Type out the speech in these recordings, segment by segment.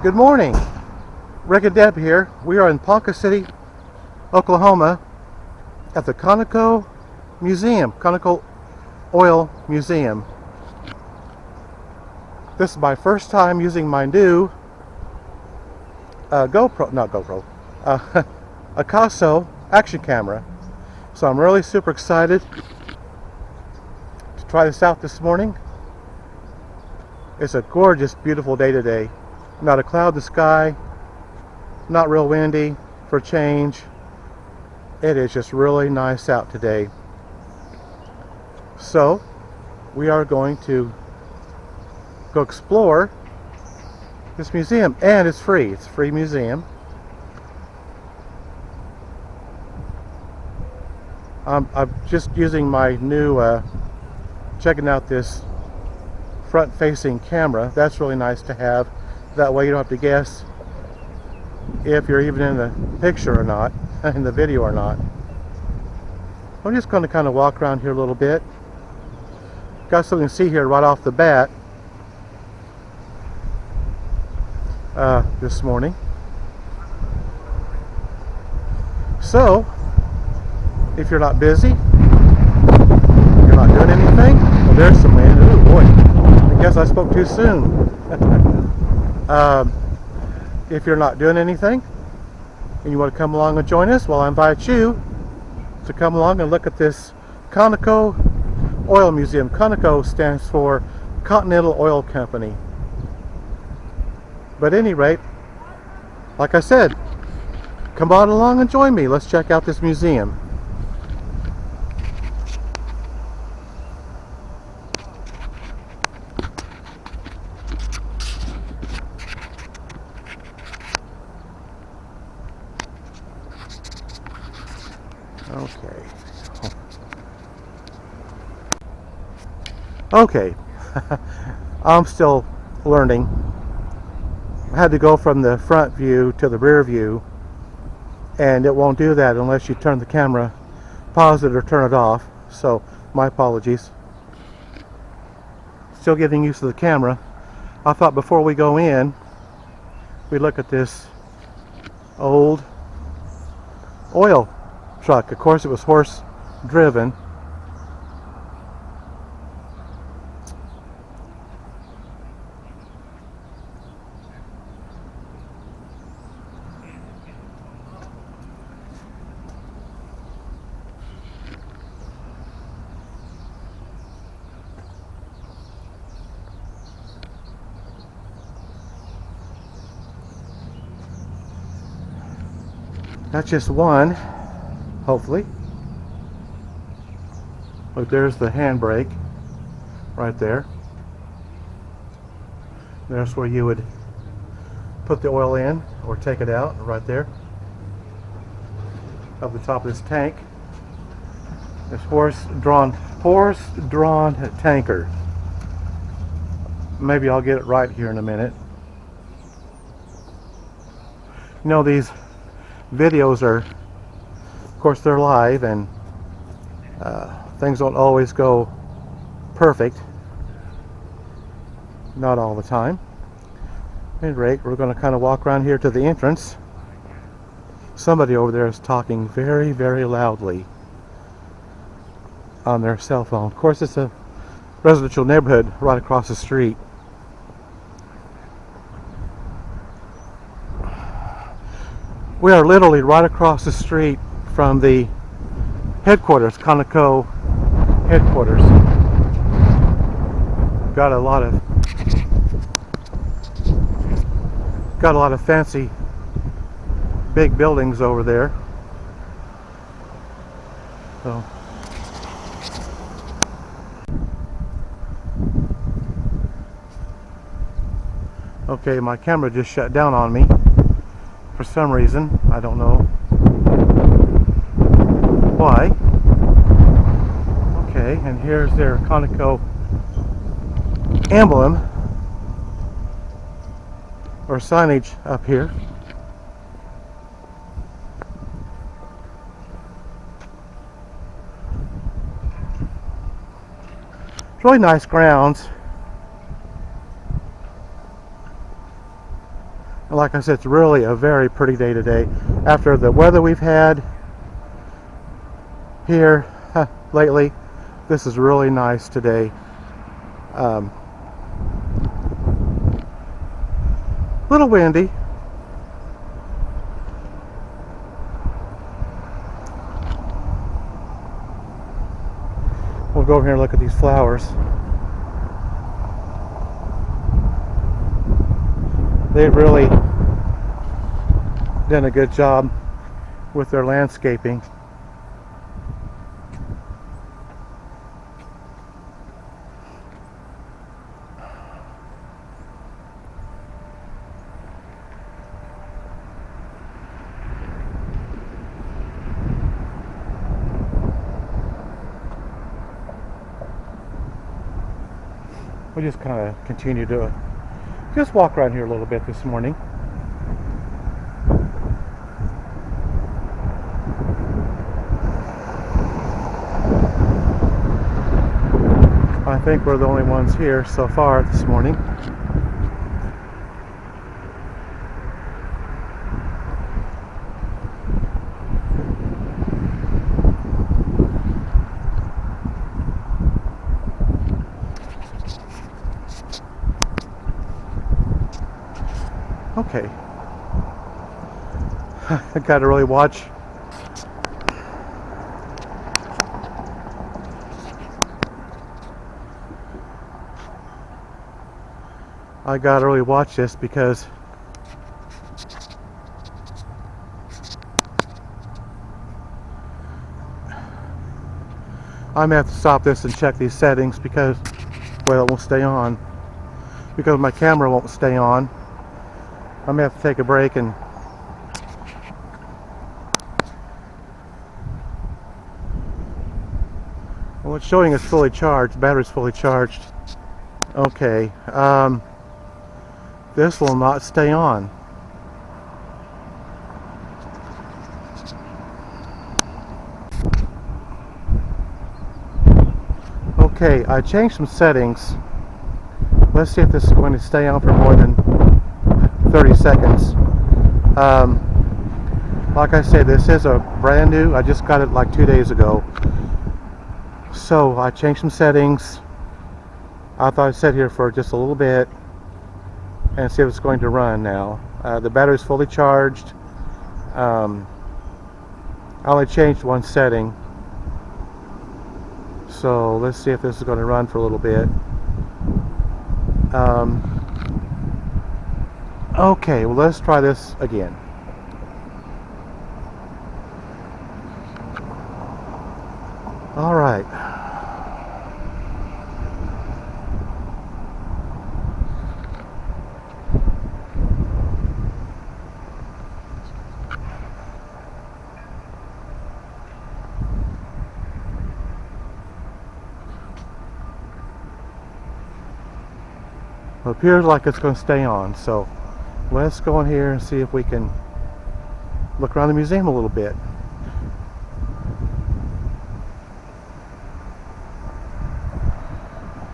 Good morning. Rick and Deb here. We are in Ponca City, Oklahoma at the Conoco Museum, Conoco Oil Museum. This is my first time using my new Akaso action camera. So I'm really super excited to try this out this morning. It's a gorgeous, beautiful day today. Not a cloud in the sky, not real windy for change. It is just really nice out today. So we are going to go explore this museum, and it's free. It's a free museum. I'm just using my new checking out this front-facing camera. That's really nice to have. That way you don't have to guess if you're even in the picture or not, in the video or not. I'm just going to kind of walk around here a little bit. Got something to see here right off the bat this morning. So, if you're not busy, you're not doing anything, well, there's some wind. Oh boy, I guess I spoke too soon. If you're not doing anything and you want to come along and join us, well, I invite you to come along and look at this Conoco Oil Museum. Conoco stands for Continental Oil Company. But at any rate, like I said, come on along and join me. Let's check out this museum. Okay, I'm still learning. I had to go from the front view to the rear view, and it won't do that unless you turn the camera, pause it or turn it off. So my apologies. Still getting used to the camera. I thought before we go in, we look at this old oil truck. Of course, it was horse driven. That's just one, hopefully. Look, there's the handbrake right there. There's where you would put the oil in or take it out, right there. Up the top of this tank. This horse-drawn tanker. Maybe I'll get it right here in a minute. You know, these videos are, of course, they're live, and things don't always go perfect. Not all the time. At any rate, we're going to kind of walk around here to the entrance. Somebody over there is talking very, very loudly on their cell phone. Of course, it's a residential neighborhood right across the street. We are literally right across the street from the headquarters, Conoco headquarters. Got a lot of fancy big buildings over there. So okay, my camera just shut down on me. For some reason, I don't know why. Okay, and here's their Conoco emblem or signage up here. It's really nice grounds. Like I said, it's really a very pretty day today. After the weather we've had here lately, this is really nice today. Little windy. We'll go over here and look at these flowers. They've really done a good job with their landscaping. We'll just kind of continue to just walk around here a little bit this morning. I think we're the only ones here so far this morning. Okay. I gotta really watch. I gotta really watch this because I'm gonna have to stop this and check these settings because, well, it won't stay on. Because my camera won't stay on. I'm gonna have to take a break and well, it's showing it's fully charged. The battery's fully charged. Okay, this will not stay on. Okay, I changed some settings. Let's see if this is going to stay on for more than 30 seconds. Like I said, this is a brand new. I just got it like 2 days ago. So I changed some settings. I thought I'd sit here for just a little bit and see if it's going to run now. The battery's fully charged. I only changed one setting. So let's see if this is going to run for a little bit. Okay, well, let's try this again. All right. It appears like it's going to stay on, so let's go in here and see if we can look around the museum a little bit.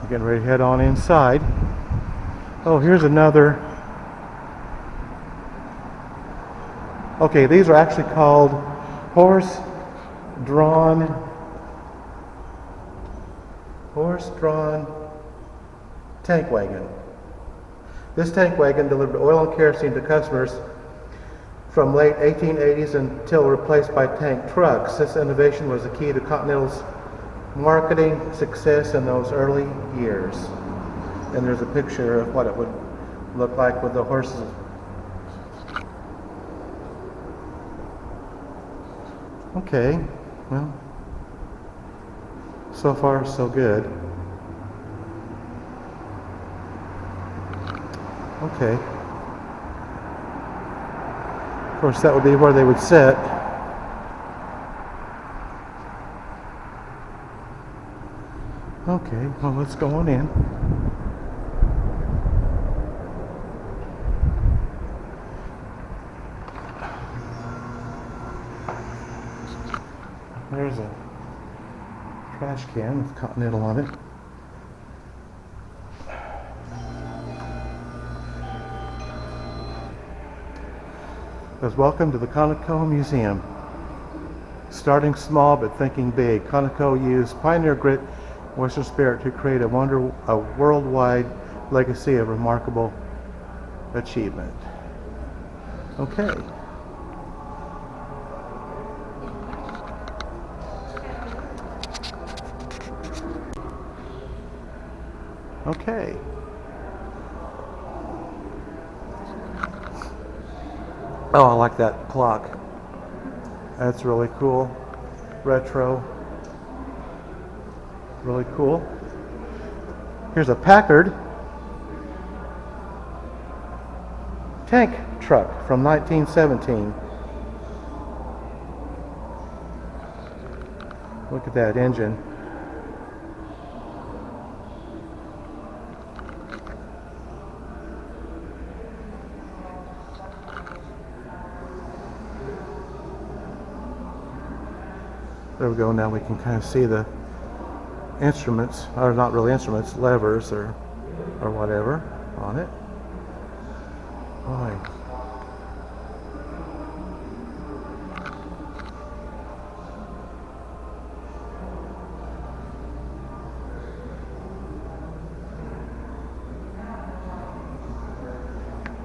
Getting ready to head on inside. Oh, here's another. Okay, these are actually called horse-drawn tank wagon. This tank wagon delivered oil and kerosene to customers from late 1880s until replaced by tank trucks. This innovation was the key to Continental's marketing success in those early years. And there's a picture of what it would look like with the horses. Okay, well, so far so good. Okay. Of course, that would be where they would sit. Okay, well, let's go on in. There's a trash can with Continental on it. Says, welcome to the Conoco Museum. Starting small but thinking big, Conoco used pioneer grit, Western spirit to create a worldwide legacy of remarkable achievement. Okay. Okay. Oh, I like that clock. That's really cool. Retro. Really cool. Here's a Packard Tank Truck from 1917. Look at that engine. There we go. Now we can kind of see the instruments, or not really instruments, levers or whatever on it. Boy.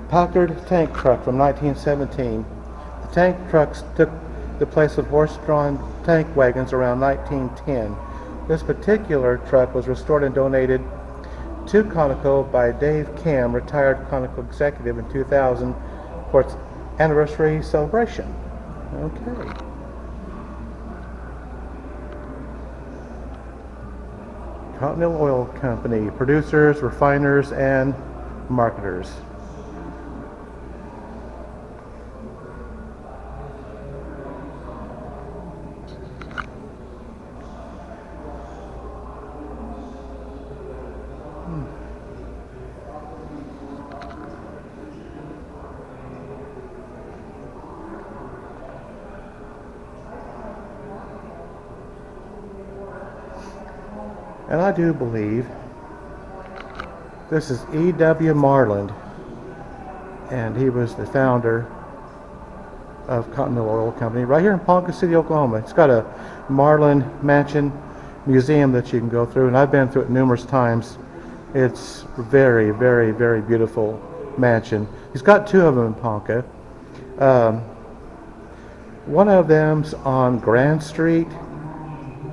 Packard Tank Truck from 1917. The tank trucks took the place of horse-drawn tank wagons around 1910. This particular truck was restored and donated to Conoco by Dave Kim, retired Conoco executive, in 2000 for its anniversary celebration. Okay. Continental Oil Company, producers, refiners, and marketers. And I do believe this is E.W. Marlin, and he was the founder of Continental Oil Company right here in Ponca City, Oklahoma. It's got a Marlin Mansion museum that you can go through, and I've been through it numerous times. It's very, very, very beautiful mansion. He's got two of them in Ponca. One of them's on Grand Street,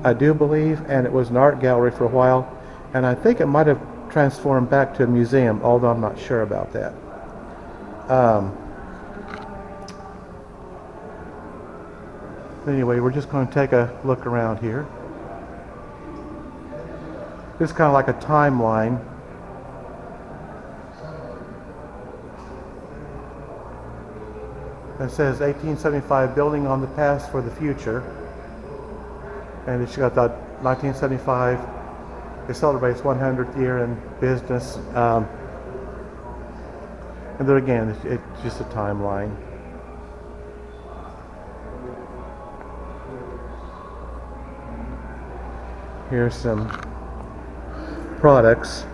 I do believe, and it was an art gallery for a while, and I think it might have transformed back to a museum, although I'm not sure about that. Anyway, we're just going to take a look around here. This is kind of like a timeline. It says 1875, building on the past for the future. And it's got that 1975, it celebrates 100th year in business. And there again, it's just a timeline. Here's some products.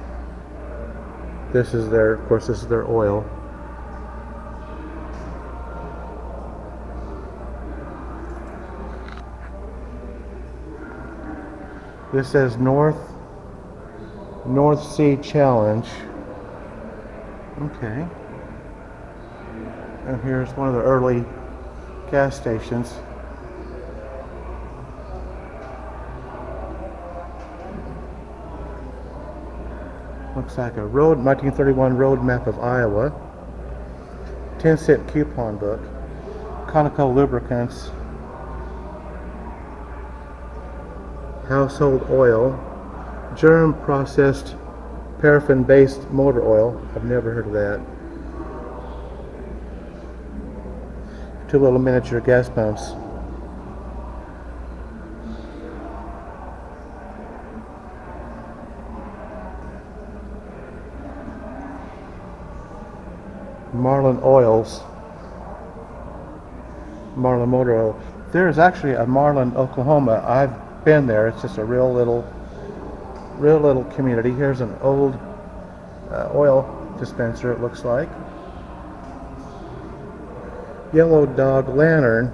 This is their, of course, this is their oil. This says North Sea Challenge. Okay. And here's one of the early gas stations. Looks like a 1931 road map of Iowa. 10-cent coupon book. Conoco lubricants. Household oil, germ processed paraffin based motor oil. I've never heard of that. Two little miniature gas pumps. Marlin oils. Marlin motor oil. There's actually a Marlin, Oklahoma. I've been there. It's just a real little community. Here's an old oil dispenser, it looks like. yellow dog lantern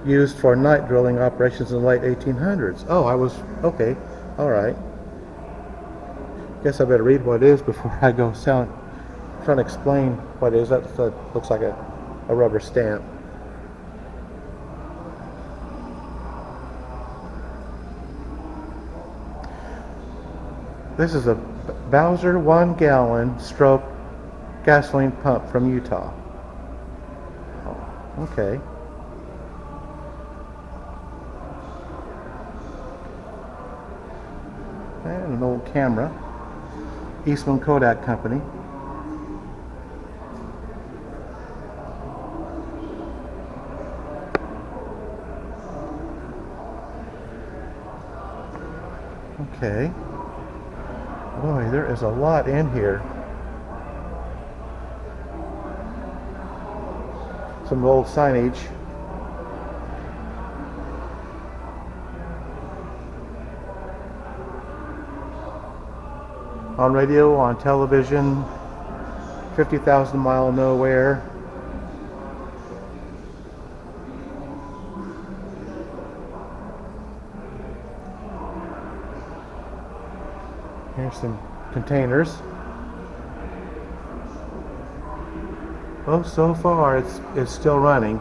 used for night drilling operations in the late 1800s. Oh, I was, okay, all right. Guess I better read what it is before I go trying to explain what it is. That looks like a rubber stamp. This is a Bowser 1 gallon stroke gasoline pump from Utah. Oh, okay. And an old camera. Eastman Kodak Company. Okay. Boy, there is a lot in here. Some old signage. On radio, on television, 50,000 Mile Nowhere. Here's some containers. Oh, so far it's still running.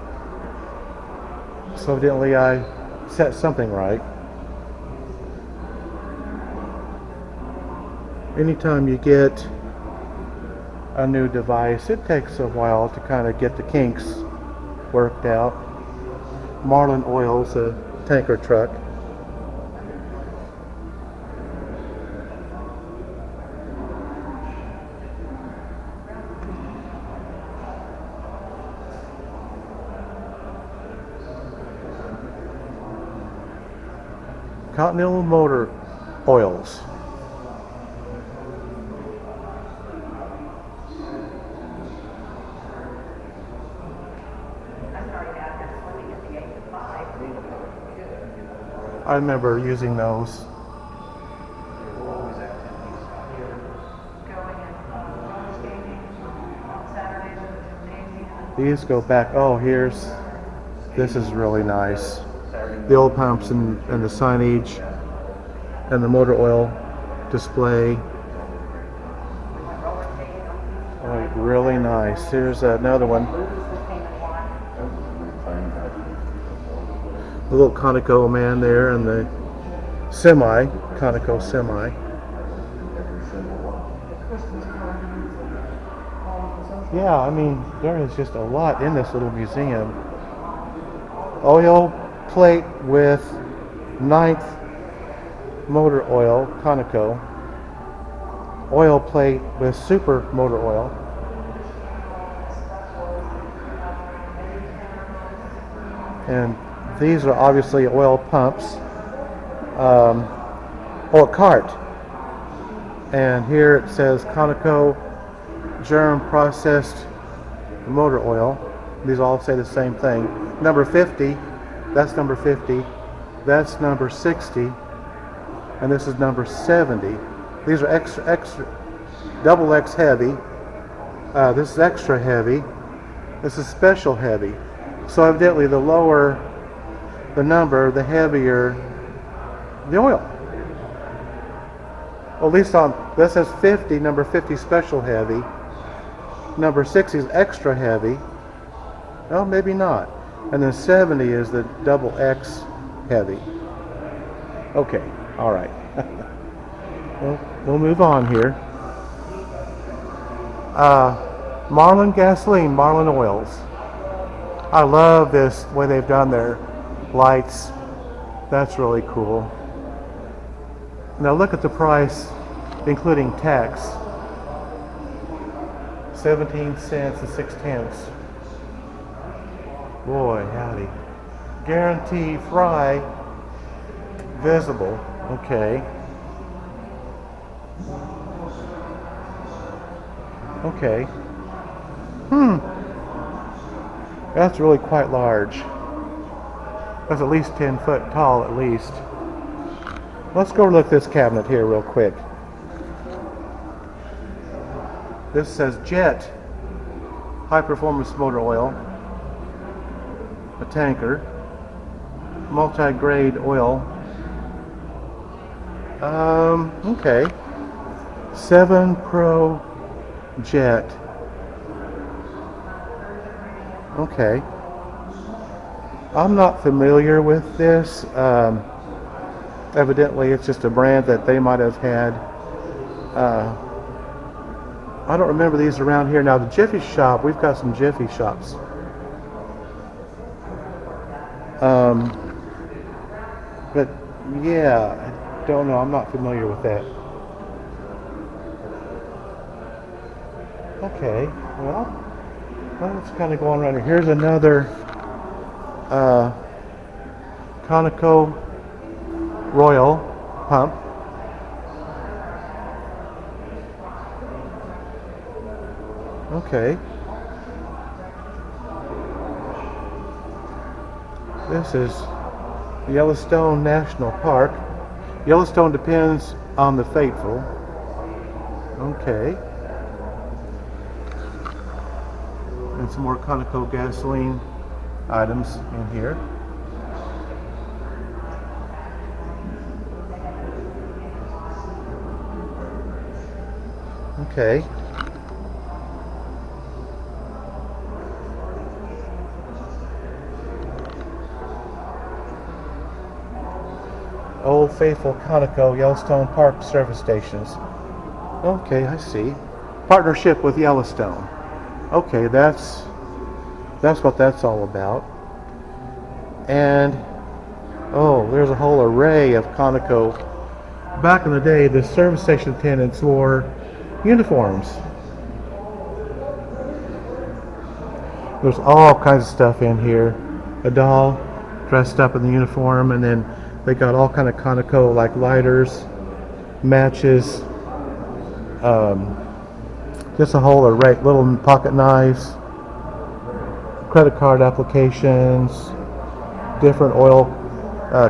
So evidently I set something right. Anytime you get a new device, it takes a while to kind of get the kinks worked out. Marlin Oil's a tanker truck. Continental motor oils. I remember using those. These go back, oh, this is really nice. The oil pumps and the signage and the motor oil display. Oh, really nice. Here's another one. The little conoco man there and the conoco semi. Yeah, I mean, there is just a lot in this little museum. Oil plate with 9th motor oil, conoco. Oil plate with super motor oil. And these are obviously oil pumps, or a cart. And here it says Conoco germ processed motor oil. These all say the same thing. Number 50, that's number 50. That's number 60. And this is number 70. These are extra, double X heavy. This is extra heavy. This is special heavy. So evidently the lower the number, the heavier the oil. Well, at least on this says 50, number 50 special heavy. Number 60 is extra heavy. Well, maybe not. And then 70 is the double X heavy. Okay, all right. Well, we'll move on here. Marlin gasoline, Marlin oils. I love this way they've done their lights. That's really cool. Now look at the price, including tax. 17 cents and 6/10. Boy, howdy. Guarantee fry, visible. Okay. Okay. That's really quite large. That's at least 10 foot tall at least. Let's go look at this cabinet here real quick. This says Jet high performance motor oil. a tanker. Multi-grade oil. Okay. 7 Pro Jet. Okay. I'm not familiar with this. Evidently it's just a brand that they might have had. I don't remember these around here. Now the Jiffy Shop, we've got some Jiffy Shops. But yeah, I don't know. I'm not familiar with that. Okay, well, let's kind of go on around here. Here's another Conoco Royal pump. Okay. This is Yellowstone National Park. Yellowstone depends on the faithful. Okay. And some more Conoco gasoline items in here. Okay. Old Faithful Conoco Yellowstone Park service stations. Okay, I see. Partnership with Yellowstone. Okay, that's what that's all about. And oh, there's a whole array of Conoco. Back in the day, the service station attendants wore uniforms. There's all kinds of stuff in here. A doll dressed up in the uniform, and then they got all kind of Conoco, like lighters, matches, just a whole array, little pocket knives, credit card applications, different oil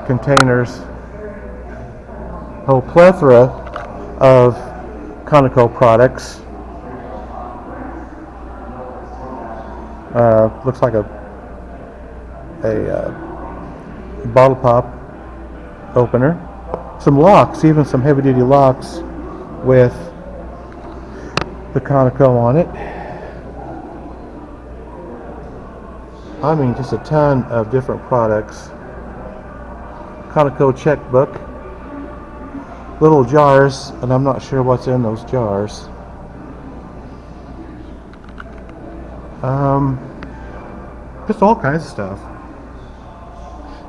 containers, whole plethora of Conoco products. Looks like a bottle pop opener. Some locks, even some heavy duty locks with the Conoco on it. I mean, just a ton of different products. Conoco checkbook. Little jars, and I'm not sure what's in those jars. Just all kinds of stuff.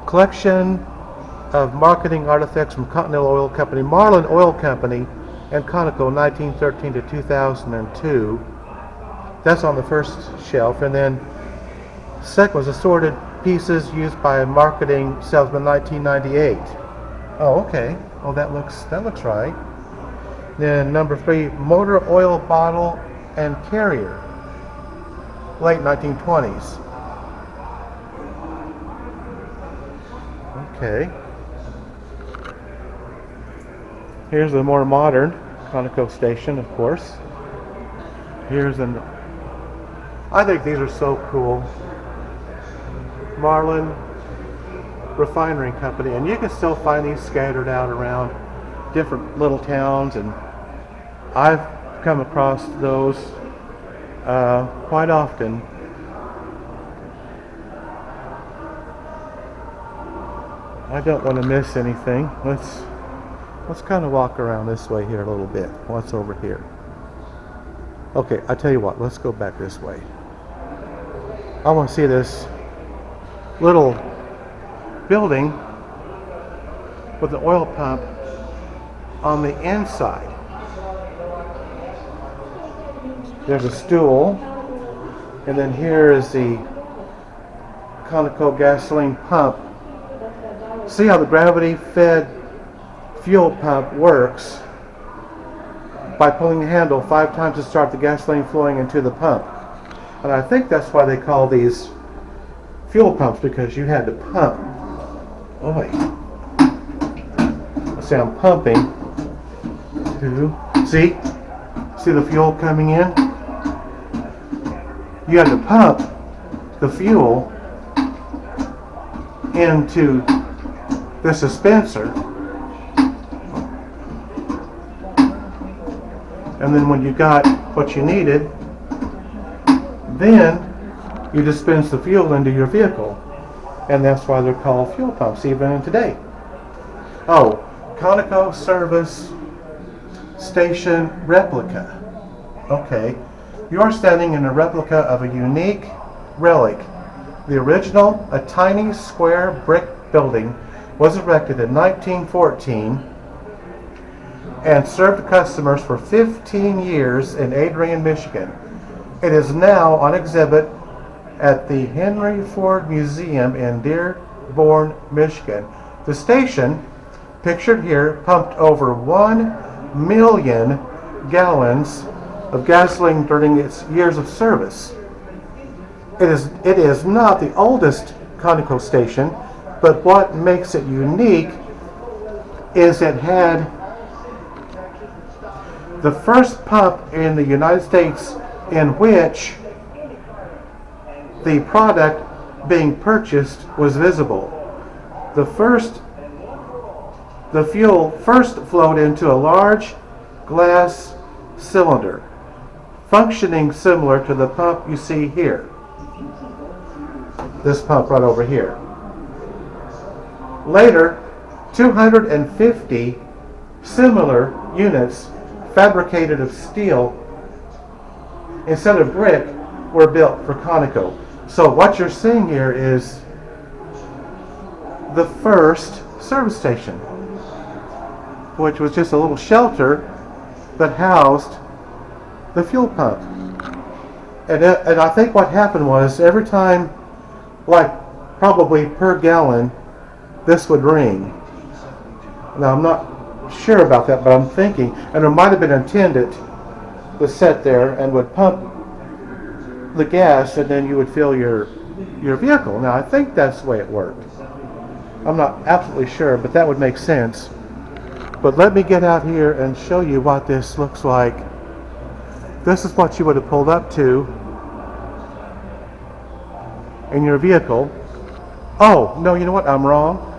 Collection of marketing artifacts from Continental Oil Company, Marlin Oil Company, and Conoco, 1913 to 2002. That's on the first shelf, and then second was assorted pieces used by a marketing salesman, 1998. Oh, okay. Oh, that looks right. Then number 3, motor oil bottle and carrier, late 1920s. Okay. Here's a more modern Conoco station, of course. I think these are so cool. Marlin Refinery Company, and you can still find these scattered out around different little towns, and I've come across those quite often. I don't want to miss anything. Let's kind of walk around this way here a little bit. What's over here? Okay, I tell you what, let's go back this way. I want to see this little building with the oil pump on the inside. There's a stool, and then here is the Conoco gasoline pump. See how the gravity-fed fuel pump works by pulling the handle 5 times to start the gasoline flowing into the pump. And I think that's why they call these fuel pumps, because you had to pump. Oh wait. Let's see, I'm pumping to, see the fuel coming in? You had to pump the fuel into this dispenser, and then when you got what you needed, then you dispense the fuel into your vehicle, and that's why they're called fuel pumps even today. Oh, Conoco service station replica. Okay, you're standing in a replica of a unique relic. The original, a tiny square brick building, was erected in 1914 and served customers for 15 years in Adrian, Michigan. It is now on exhibit at the Henry Ford Museum in Dearborn, Michigan. The station, pictured here, pumped over 1 million gallons of gasoline during its years of service. It is not the oldest Conoco station, but what makes it unique is it had the first pump in the United States in which the product being purchased was visible. The fuel first flowed into a large glass cylinder, functioning similar to the pump you see here. This pump right over here. Later, 250 similar units fabricated of steel instead of brick were built for Conoco. So what you're seeing here is the first service station, which was just a little shelter that housed the fuel pump. And I think what happened was every time, like probably per gallon, this would ring. Now I'm not sure about that, but I'm thinking, and there might have been an attendant that sat there and would pump the gas, and then you would fill your vehicle. Now I think that's the way it worked. I'm not absolutely sure, but that would make sense. But let me get out here and show you what this looks like. This is what you would have pulled up to in your vehicle. Oh, no, you know what? I'm wrong.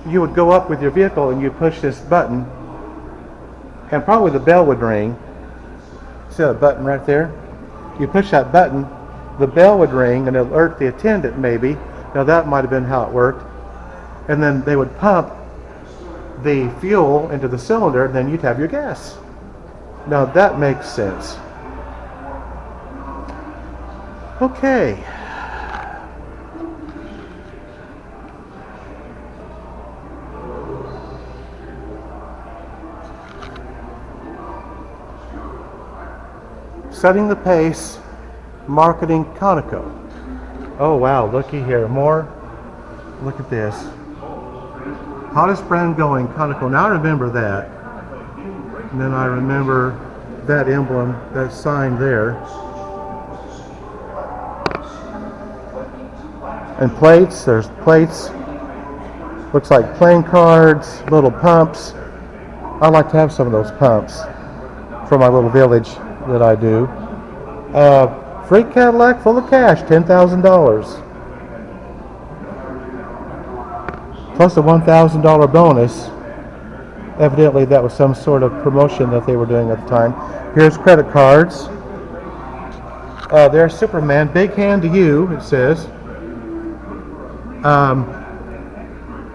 You would go up with your vehicle and you push this button, and probably the bell would ring. See that button right there? You push that button, the bell would ring and alert the attendant maybe. Now that might have been how it worked. And then they would pump the fuel into the cylinder, and then you'd have your gas. Now that makes sense. Okay. Setting the pace, marketing Conoco. Oh wow, looky here, more. Look at this. Hottest brand going, Conoco. Now I remember that. And then I remember that emblem, that sign there. And plates, there's plates. Looks like playing cards, little pumps. I'd like to have some of those pumps for my little village that I do. Free Cadillac full of cash, $10,000. Plus a $1,000 bonus. Evidently that was some sort of promotion that they were doing at the time. Here's credit cards. There's Superman, big hand to you, it says.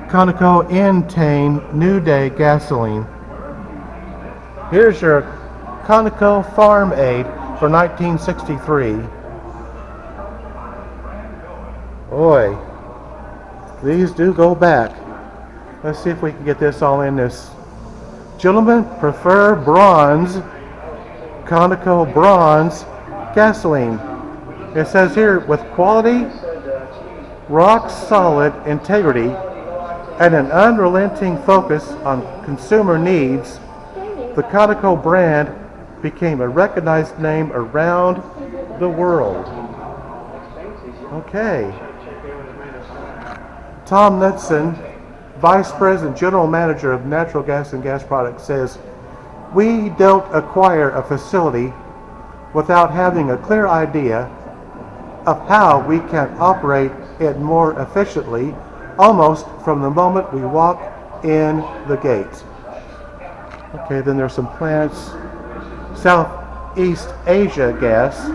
Conoco Entane New Day gasoline. Here's your Conoco Farm Aid for 1963. Boy, these do go back. Let's see if we can get this all in this. Gentlemen prefer bronze, Conoco bronze gasoline. It says here, with quality, rock solid integrity, and an unrelenting focus on consumer needs, the Conoco brand became a recognized name around the world. Okay. Tom Knudsen, Vice President General Manager of Natural Gas and Gas Products, says, "We don't acquire a facility without having a clear idea of how we can operate it more efficiently almost from the moment we walk in the gate. Okay, then there's some plants. Southeast Asia gas.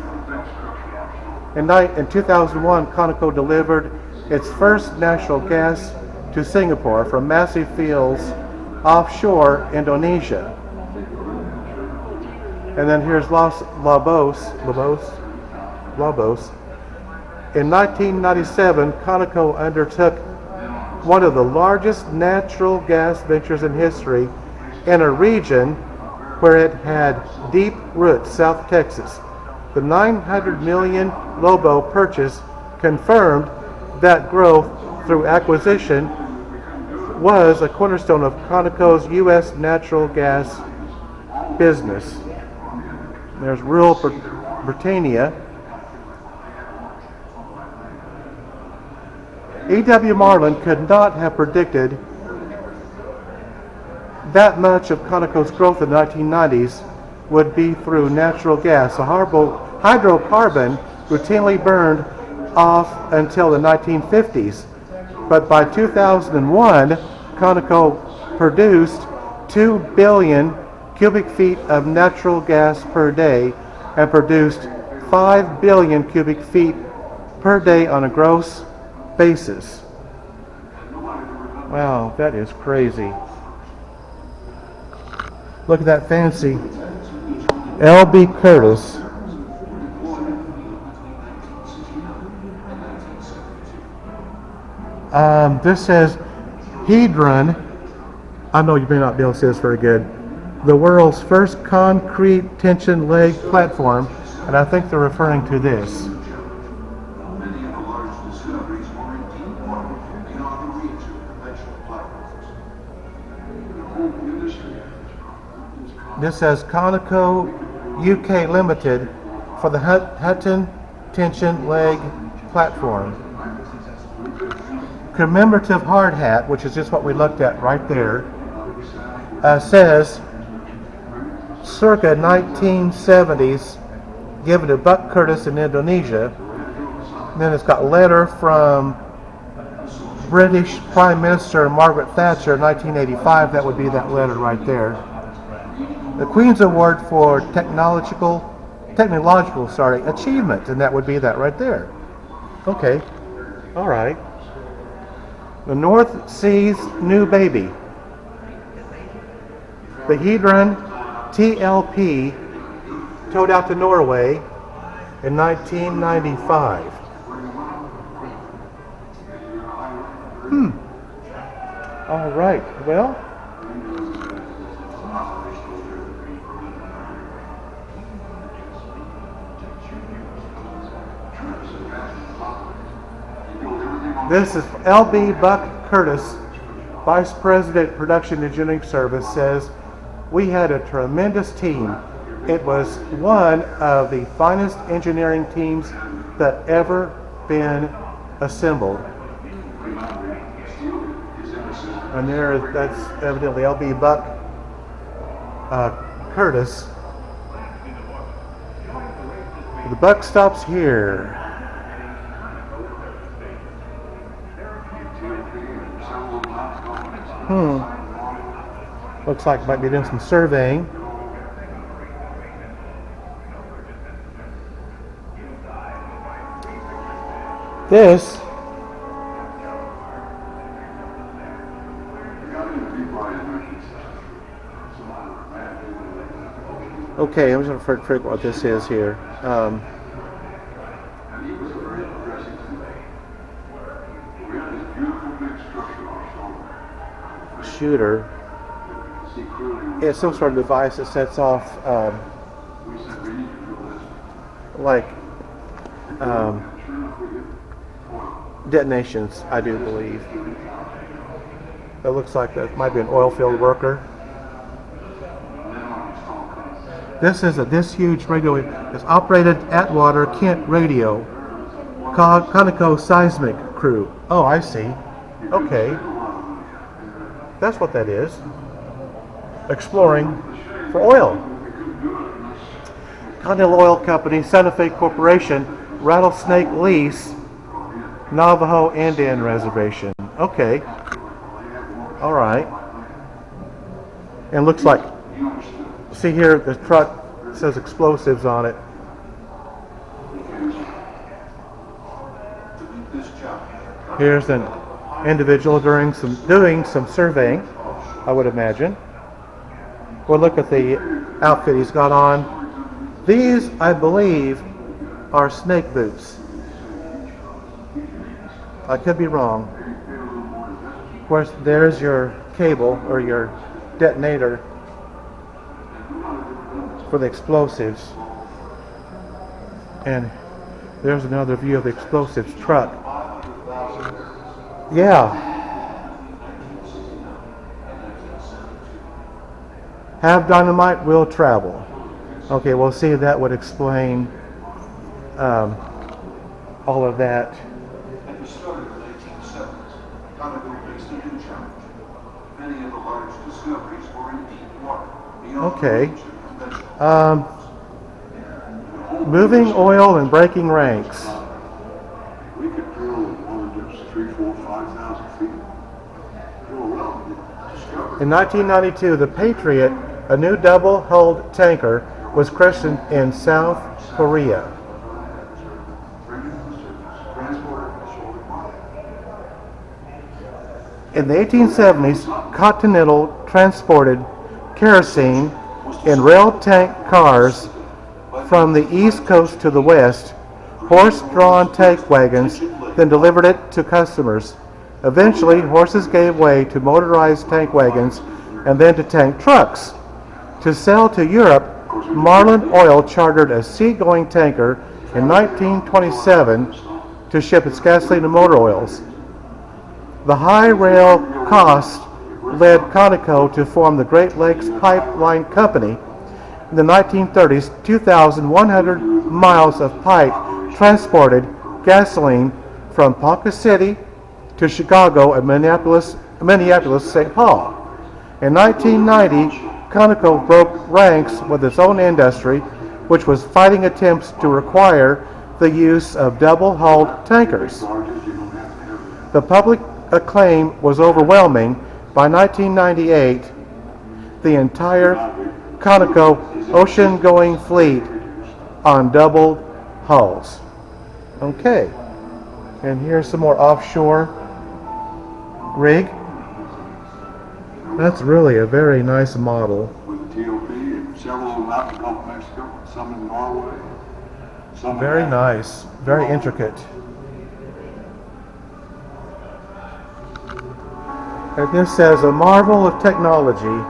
In 2001, Conoco delivered its first natural gas to Singapore from massive fields offshore Indonesia. And then here's Los Lobos. In 1997, Conoco undertook one of the largest natural gas ventures in history in a region where it had deep roots, South Texas. The 900 million Lobo purchase confirmed that growth through acquisition was a cornerstone of Conoco's U.S. natural gas business. There's rural Britannia. E.W. Marlin could not have predicted that much of Conoco's growth in the 1990s would be through natural gas, a hydrocarbon routinely burned off until the 1950s. But by 2001, Conoco produced 2 billion cubic feet of natural gas per day and produced 5 billion cubic feet per day on a gross basis. Wow, that is crazy. Look at that fancy L.B. Curtis. This says Hedron. I know you may not be able to see this very good. The world's first concrete tension leg platform, and I think they're referring to this. This says Conoco UK Limited for the Hutton Tension Leg Platform. Commemorative hard hat, which is just what we looked at right there, says circa 1970s, given to Buck Curtis in Indonesia. And then it's got a letter from British Prime Minister Margaret Thatcher, 1985. That would be that letter right there. The Queen's Award for technological achievement, and that would be that right there. Okay, all right. The North Sea's new baby, the Hedron TLP, towed out to Norway in 1995. All right, well, this is L.B. Buck Curtis, Vice President Production Engineering Service, says, we had a tremendous team. It was one of the finest engineering teams that ever been assembled. And there, that's evidently L.B. Buck Curtis. The buck stops here. Looks like might be doing some surveying. This okay, I'm just going to figure out what this is here. Shooter. It's some sort of device that sets off detonations, I do believe. It looks like that might be an oil field worker. This is this huge radio is operated at water Kent radio, Conoco seismic crew. Oh, I see. Okay, that's what that is. Exploring for oil. Continental Oil Company, Santa Fe Corporation, Rattlesnake Lease, Navajo Indian Reservation. Okay. All right. And looks like, see here, the truck says explosives on it. Here's an individual doing some surveying, I would imagine. Well, look at the outfit he's got on. These, I believe, are snake boots. I could be wrong. Of course, there's your cable or your detonator for the explosives. And there's another view of the explosives truck. Yeah. Have dynamite, will travel. Okay, we'll see if that would explain all of that. At the start of the 1870s, Conoco faced a new challenge. Many of the large discoveries were in deep water. Okay. Moving oil and breaking ranks. We could drill one that's 3,000, 4,000, 5,000 feet. Drill a well and discover. In 1992, the Patriot, a new double-hulled tanker, was christened in South Korea. In the 1870s, Continental transported kerosene in rail tank cars from the east coast to the west, horse-drawn tank wagons, then delivered it to customers. Eventually, horses gave way to motorized tank wagons and then to tank trucks. To sell to Europe, Marlin Oil chartered a seagoing tanker in 1927 to ship its gasoline and motor oils. The high rail cost led Conoco to form the Great Lakes Pipeline Company. In the 1930s, 2,100 miles of pipe transported gasoline from Ponca City to Chicago and Minneapolis, St. Paul. In 1990, Conoco broke ranks with its own industry, which was fighting attempts to require the use of double-hulled tankers. The public acclaim was overwhelming. By 1998, the entire Conoco ocean-going fleet on double hulls. Okay, and here's some more offshore rig. That's really a very nice model. With the TOP and several of them out in the Gulf of Mexico, some in Norway, some Very in nice, very intricate. And this says a marvel of technology. We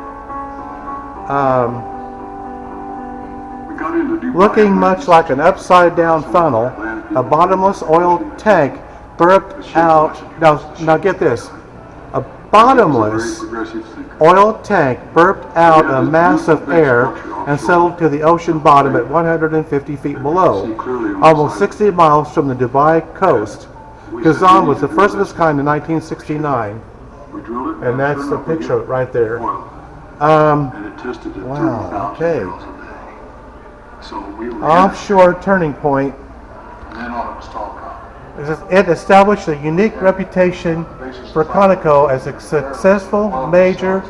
got into Dubai. Looking much like an upside-down funnel, a bottomless oil tank burped out. Now get this. A bottomless oil tank burped out a mass of air and settled to the ocean bottom at 150 feet below, almost 60 miles from the Dubai coast. Kazan was the first of its kind in 1969. And that's the picture right there. Wow, okay. Offshore turning point. It established a unique reputation for Conoco as a successful major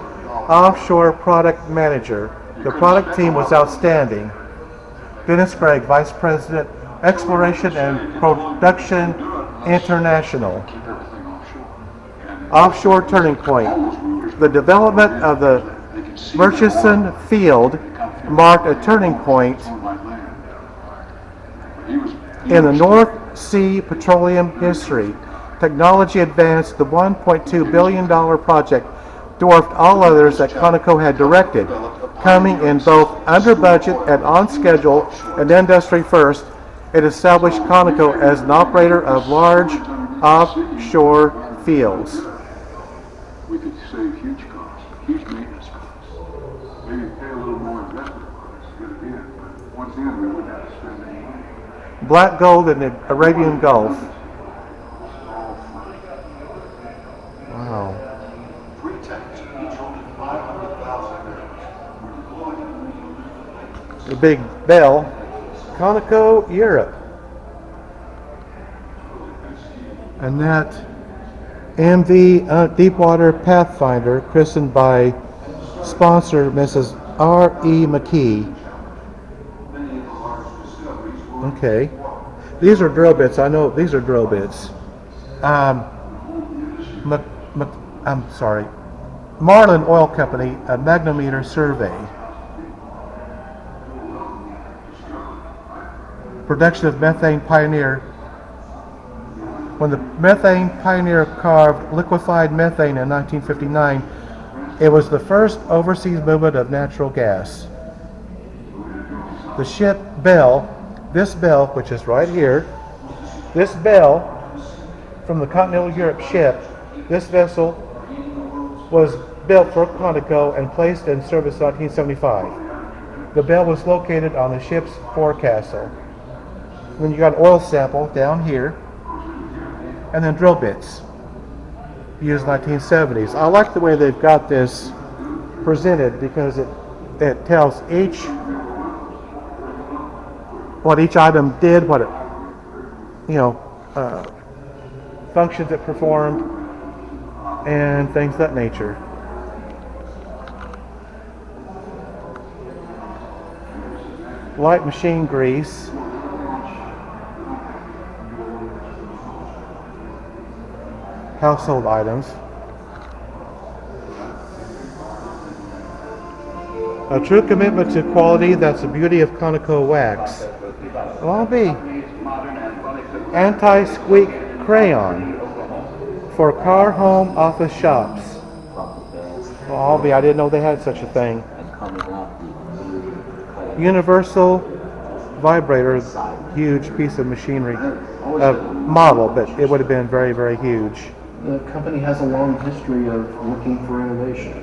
offshore product manager. The product team was outstanding. Dennis Gregg, Vice President, Exploration and Production International. Offshore turning point. The development of the Murchison field marked a turning point in the North Sea petroleum history. Technology advanced. The $1.2 billion project dwarfed all others that Conoco had directed, coming in both under budget and on schedule and industry first. It established Conoco as an operator of large offshore fields. We could save huge costs, huge maintenance costs. Maybe pay a little more investment costs to get it in, but once in, we wouldn't have to spend any money. Black gold in the Arabian Gulf. Wow. Three tanks, each holding 500,000 barrels, were deployed. The big bell. Conoco, Europe. And that MV Deepwater Pathfinder, christened by sponsor Mrs. R.E. McKee. Many of the large discoveries were Okay. These are drill bits. I know these are drill bits. I'm sorry. Marlin Oil Company, a magnetometer survey. Production of Methane Pioneer. When the Methane Pioneer carved liquefied methane in 1959, it was the first overseas movement of natural gas. The ship Bell, this Bell, which is right here, this Bell from the Continental Europe ship, this vessel was built for Conoco and placed in service in 1975. The Bell was located on the ship's forecastle. Then you got an oil sample down here, and then drill bits used 1970s. I like the way they've got this presented because it tells what each item did, what it, functions it performed, and things of that nature. Light machine grease. Household items. A true commitment to quality, that's the beauty of Conoco wax. Well, I'll be anti-squeak crayon for car, home, office, shops. Well, I'll be, I didn't know they had such a thing. Universal vibrator, huge piece of machinery, model, but it would have been very, very huge. The company has a long history of looking for innovation.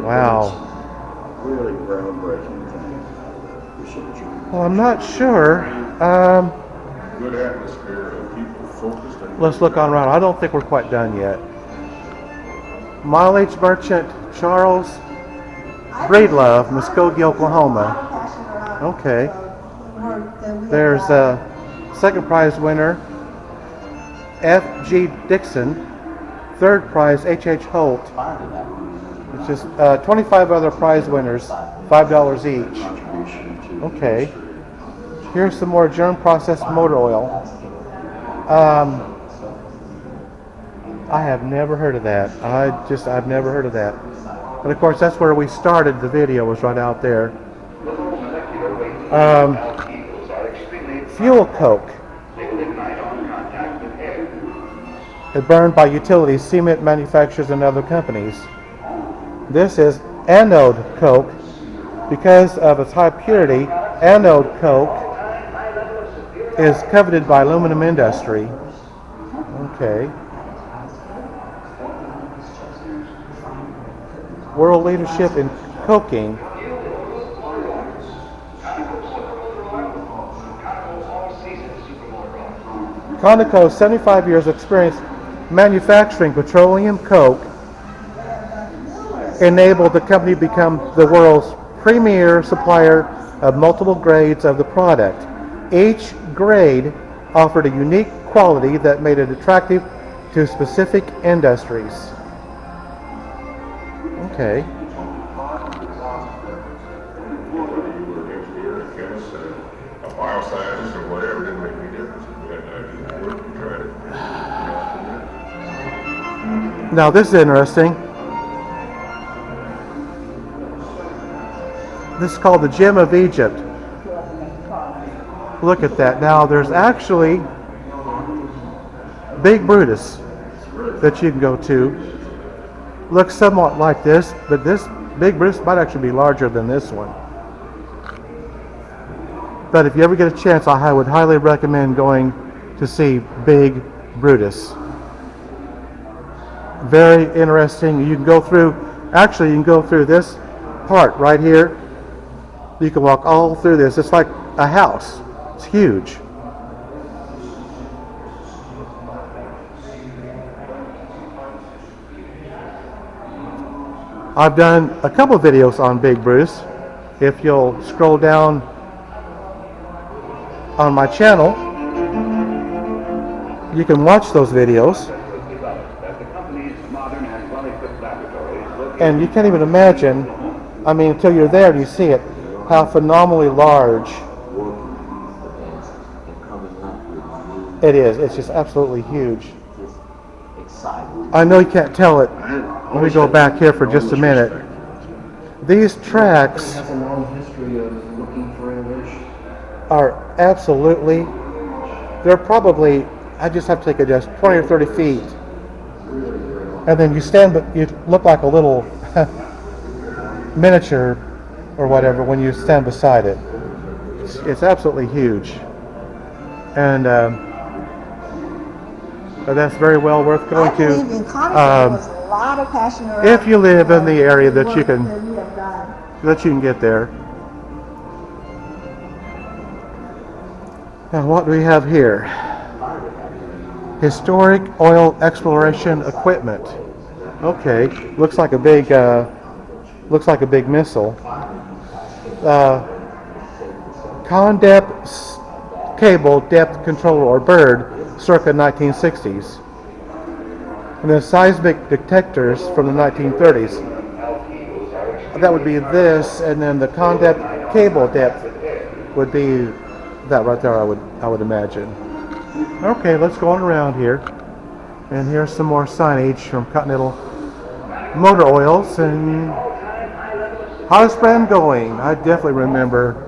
Wow. Really groundbreaking thing. Well, I'm not sure. Good atmosphere, people focused on. Let's look on around. I don't think we're quite done yet. Mileage merchant Charles Breedlove, Muskogee, Oklahoma. Okay. There's a second prize winner, F.G. Dixon. Third prize, H.H. Holt. It's just 25 other prize winners, $5 each. Okay. Here's some more germ processed motor oil. I have never heard of that. I've never heard of that. But of course, that's where we started the video, was right out there. Fuel coke. It burned by utilities, cement manufacturers, and other companies. This is Anode Coke. Because of its high purity, Anode Coke is coveted by aluminum industry. Okay. World leadership in coking. Conoco's 75 years experience manufacturing petroleum coke enabled the company to become the world's premier supplier of multiple grades of the product. Each grade offered a unique quality that made it attractive to specific industries. Okay. Now this is interesting. This is called the Gem of Egypt. Look at that. Now there's actually Big Brutus that you can go to. Looks somewhat like this, but this Big Brutus might actually be larger than this one. But if you ever get a chance, I would highly recommend going to see Big Brutus. Very interesting. You can go through, actually you can go through this part right here. You can walk all through this. It's like a house. It's huge. I've done a couple of videos on Big Brutus. If you'll scroll down on my channel, you can watch those videos, and you can't even imagine, I mean, until you're there and you see it, how phenomenally large it is. It's just absolutely huge. I know you can't tell it. Let me go back here for just a minute. These tracks Has a long history of looking for ammunition. are absolutely, they're probably, I just have to take a guess, 20 or 30 feet. And then you stand, but you look like a little miniature or whatever when you stand beside it. It's absolutely huge. And that's very well worth going I believe in Conoco was a lot of passion around if you live in the area the that you work can that we have done. get there. Now what do we have here? Historic oil exploration equipment. Okay, looks like a big missile. Condep cable depth controller or bird, circa 1960s. And then seismic detectors from the 1930s. That would be this, and then the Condep cable depth would be that right there. I would imagine. Okay, let's go on around here, and here's some more signage from Continental Motor Oils. And how's brand going? I definitely remember.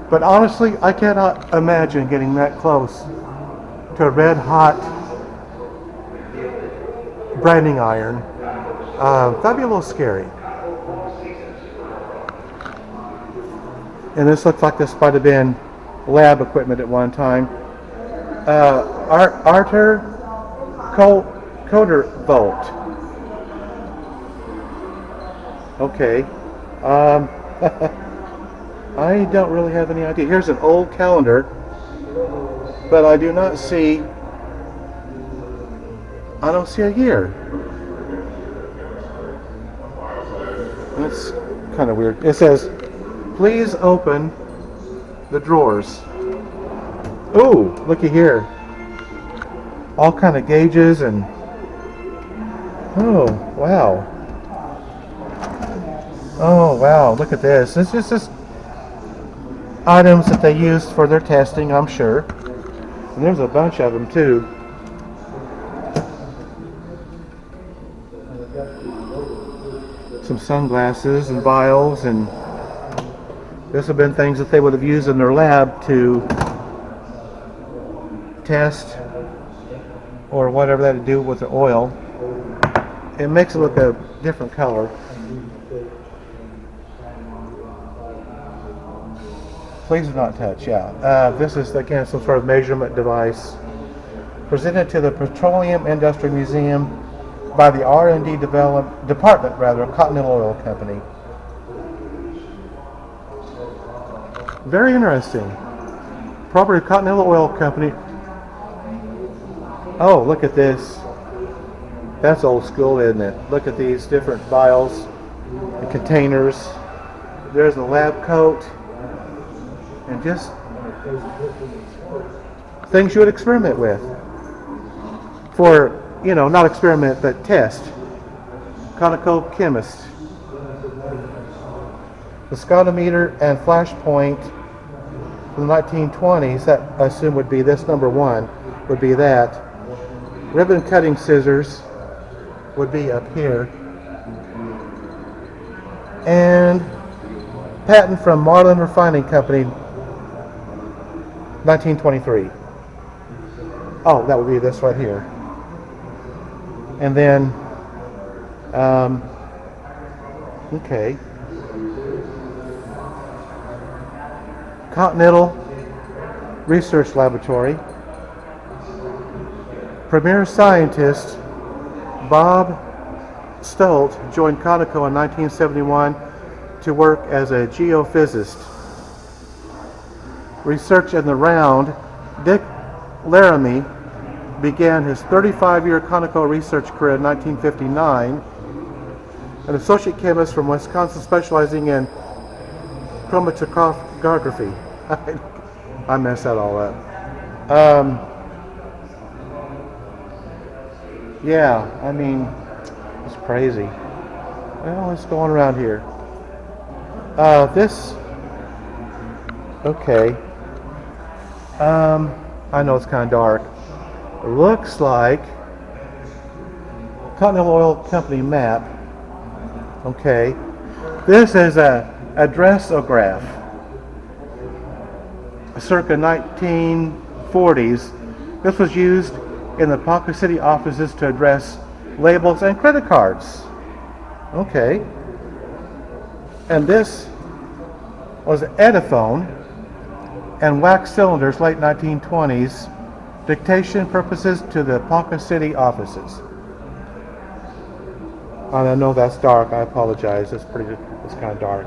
But honestly, I cannot imagine getting that close to a red hot branding iron. That'd be a little scary. And this looks like this might have been lab equipment at one time. Arter Coder Volt. Okay. I don't really have any idea. Here's an old calendar, but I don't see a year. That's kind of weird. It says, please open the drawers. Ooh, looky here. All kind of gauges and, oh, wow. Oh, wow, look at this. This is just items that they used for their testing, I'm sure. And there's a bunch of them too. Some sunglasses and vials, and this have been things that they would have used in their lab to test or whatever they had to do with the oil. It makes it look a different color. Please do not touch, yeah. This is, again, some sort of measurement device presented to the Petroleum Industry Museum by the R&D Department, Continental Oil Company. Very interesting. Property of Continental Oil Company. Oh, look at this. That's old school, isn't it? Look at these different vials and containers. There's the lab coat. And just things you would experiment with. For, not experiment, but test. Conoco chemist. The scotometer and flash point from the 1920s, that I assume would be this number one, would be that. Ribbon cutting scissors would be up here. And patent from Marlin Refining Company, 1923. Oh, that would be this right here. And then, okay. Continental Research Laboratory. Premier scientist Bob Stolt joined Conoco in 1971 to work as a geophysicist. Research in the round, Dick Laramie began his 35-year Conoco research career in 1959. An associate chemist from Wisconsin specializing in chromatography. I messed that all up. Yeah, I mean, it's crazy. Well, let's go on around here. Okay. I know it's kind of dark. It looks like Continental Oil Company map. Okay. This is a Addressograph. Circa 1940s. This was used in the Ponca City offices to address labels and credit cards. Okay. And this was an Ediphone and wax cylinders, late 1920s, dictation purposes to the Ponca City offices. And I know that's dark, I apologize, it's kind of dark.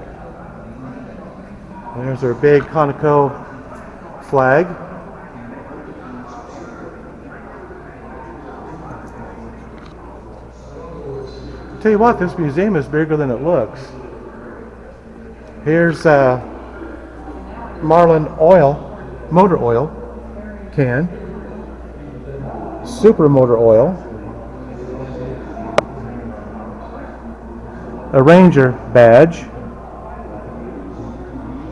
And there's our big Conoco flag. Tell you what, this museum is bigger than it looks. Here's Marlin motor oil can, super motor oil, a Ranger badge,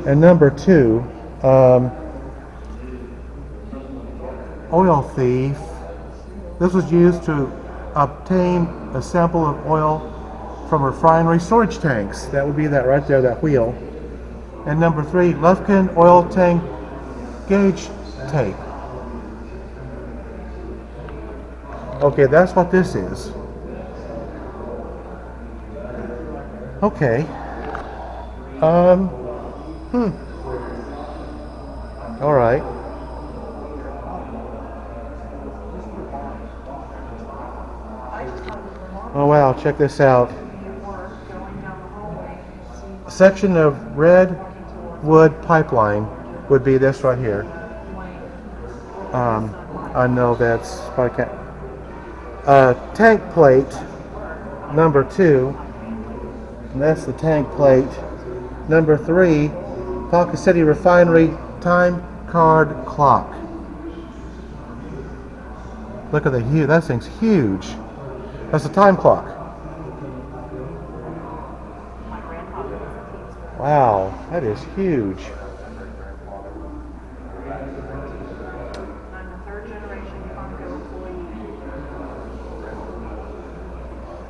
and number 2, oil thief. This was used to obtain a sample of oil from refinery storage tanks. That would be that right there, that wheel. And number 3, Lufkin oil tank gauge tape. Okay, that's what this is. Okay. All right. Oh wow, check this out. A section of redwood pipeline would be this right here. I know that's probably can't. Tank plate number 2. And that's the tank plate. Number 3, Ponca City Refinery time card clock. Look at that thing's huge. That's a time clock. Wow, that is huge. I'm a third-generation Ponca employee.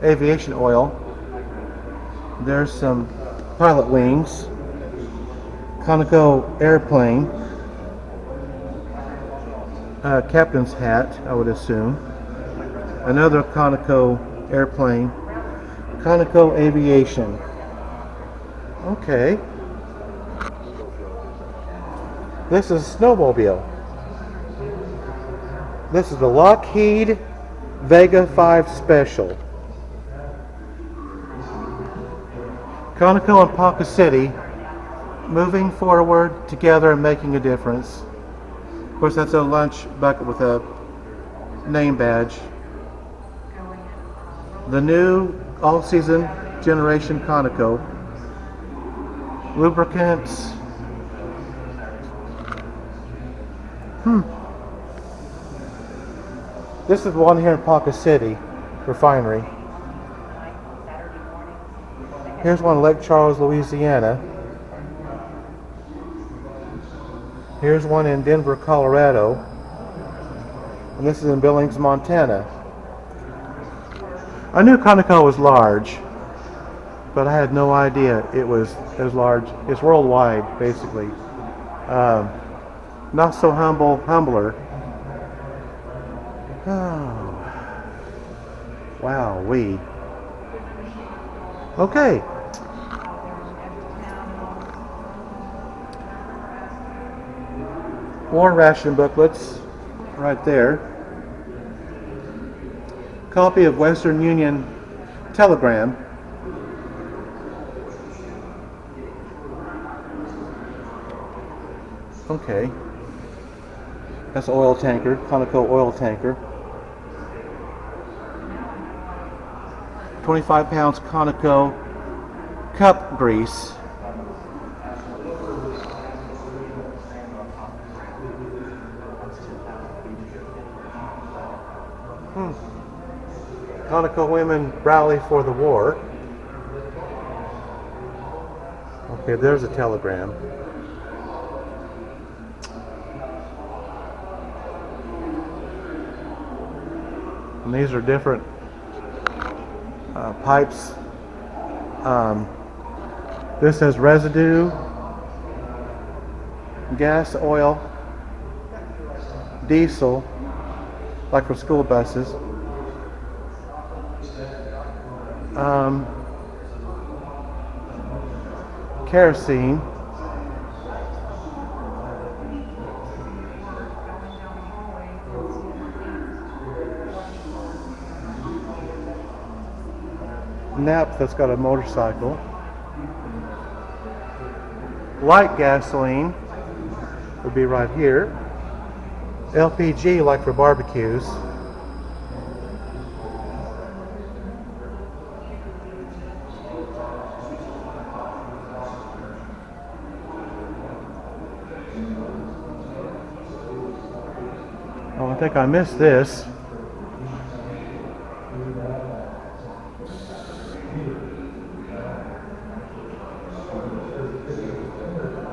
Aviation oil. There's some pilot wings. Conoco airplane. Captain's hat, I would assume. Another Conoco airplane. Conoco aviation. Okay. This is a snowmobile. This is the Lockheed Vega 5 Special. Conoco and Ponca City moving forward together and making a difference. Of course, that's a lunch bucket with a name badge. The new all-season generation Conoco. Lubricants. This is the one here in Ponca City refinery. Here's one in Lake Charles, Louisiana. Here's one in Denver, Colorado. And this is in Billings, Montana. I knew Conoco was large, but I had no idea it was as large. It's worldwide, basically. Not so humbler. Oh. Wow, Okay. More ration booklets right there. Copy of Western Union telegram. Okay. That's an oil tanker, Conoco oil tanker. 25 pounds Conoco cup grease. Conoco women rally for the war. Okay, there's a telegram. And these are different pipes. This has residue, gas, oil, diesel, like for school buses. Kerosene. Nap that's got a motorcycle. Light gasoline would be right here. LPG, like for barbecues. Oh, I think I missed this.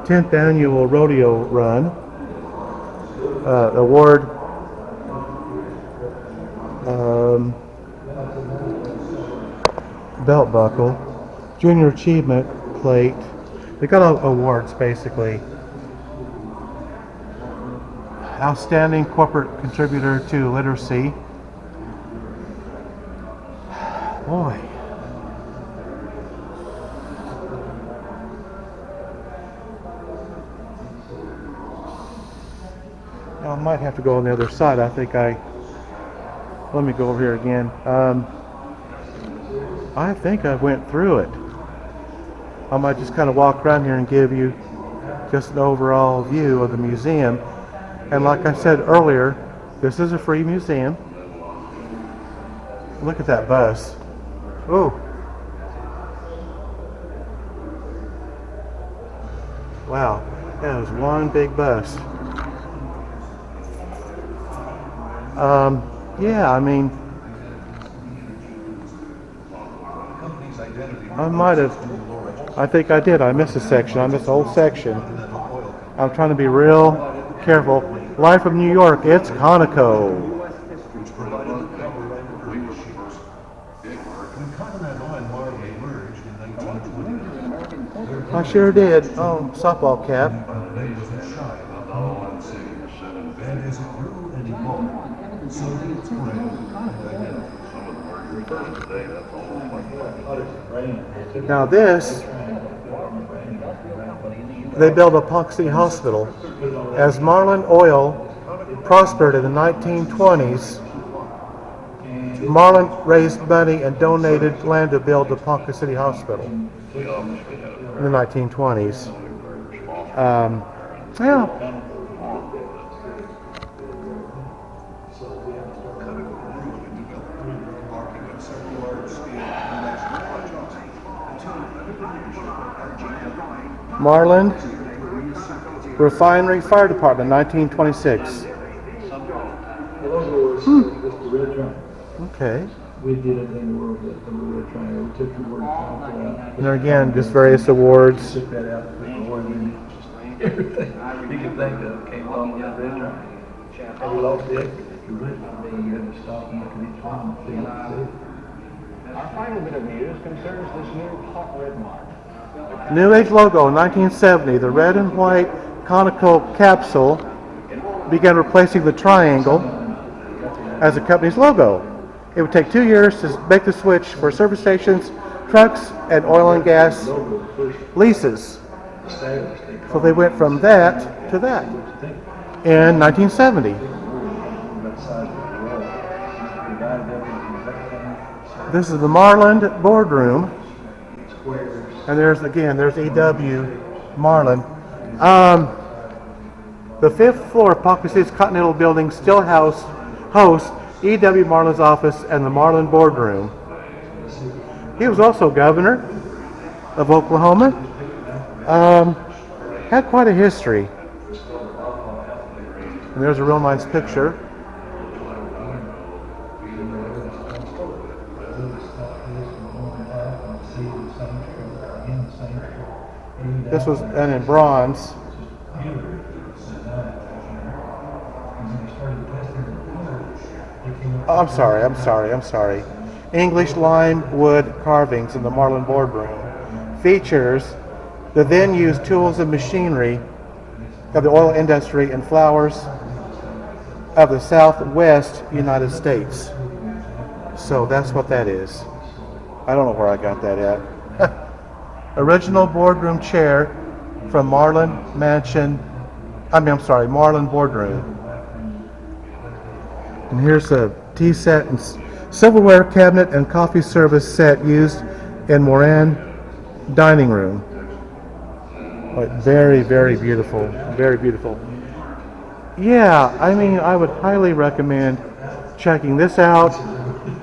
Tenth annual rodeo run. Award. Belt buckle. Junior achievement plate. They got awards basically. Outstanding corporate contributor to literacy. Boy. I might have to go on the other side. Let me go over here again. I think I went through it. I might just kind of walk around here and give you just an overall view of the museum. And like I said earlier, this is a free museum. Look at that bus. Ooh. Wow, that was one big bus. Yeah, I mean, I think I did. I missed a section. I missed a whole section. I'm trying to be real careful. Live from New York, it's Conoco. I sure did. Oh, softball cap. Now this, they built a Ponca City hospital. As Marlin Oil prospered in the 1920s, Marlin raised money and donated land to build the Ponca City hospital in the 1920s. Yeah. Marlin Refinery Fire Department, 1926. Okay. We did it in the world that we were trying. We took the word out. And there again, just various awards. Took that out, put the word in it. Everything you can think of came along with that red drum. And we lost it. If you read for me, you had to stop and look at each one and see what it said. Our final bit of news concerns this new hot red mark. New Age logo, 1970. The red and white Conoco capsule began replacing the triangle as the company's logo. It would take 2 years to make the switch for service stations, trucks, and oil and gas leases. So they went from that to that in 1970. This is the Marlin Boardroom. And there's EW Marlin. The 5th floor of Ponca City's Continental building still hosts E.W. Marlin's office and the Marlin Boardroom. He was also governor of Oklahoma. Had quite a history. And there's a real nice picture. This was done in bronze. Oh, I'm sorry. English lime wood carvings in the Marlin Boardroom. Features the then used tools and machinery of the oil industry and flowers of the Southwest United States. So that's what that is. I don't know where I got that at. Original boardroom chair from Marlin Boardroom. And here's a tea set and silverware cabinet and coffee service set used in Moran dining room. Very, very beautiful. Very beautiful. Yeah, I mean, I would highly recommend checking this out,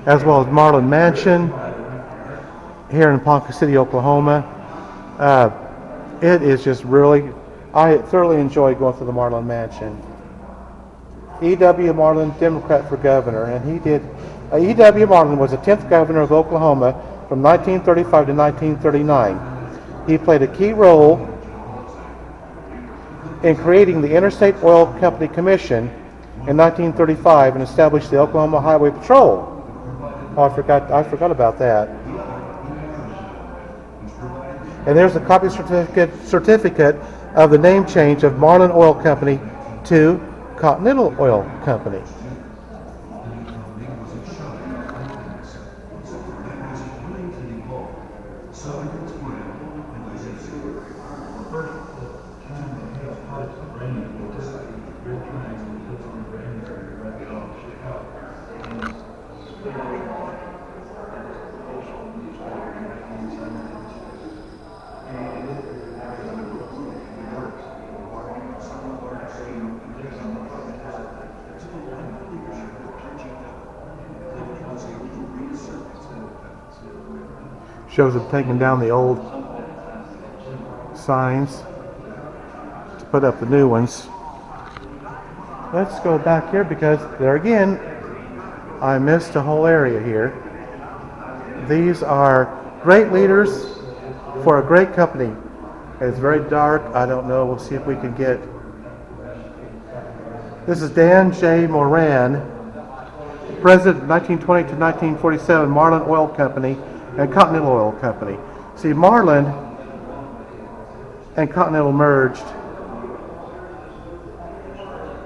as well as Marlin Mansion here in Ponca City, Oklahoma. It is just really, I thoroughly enjoy going to the Marlin Mansion. E.W. Marlin, Democrat for governor, and he did. E.W. Marlin was the 10th governor of Oklahoma from 1935 to 1939. He played a key role in creating the Interstate Oil Company Commission in 1935 and established the Oklahoma Highway Patrol. Oh, I forgot about that. And there's the copy certificate of the name change of Marlin Oil Company to Continental Oil Company. Shows them taking down the old signs to put up the new ones. Let's go back here because there again, I missed a whole area here. These are great leaders for a great company. It's very dark. I don't know. We'll see if we can get. This is Dan J. Moran, President 1920 to 1947, Marlin Oil Company and Continental Oil Company. See, Marlin and Continental merged.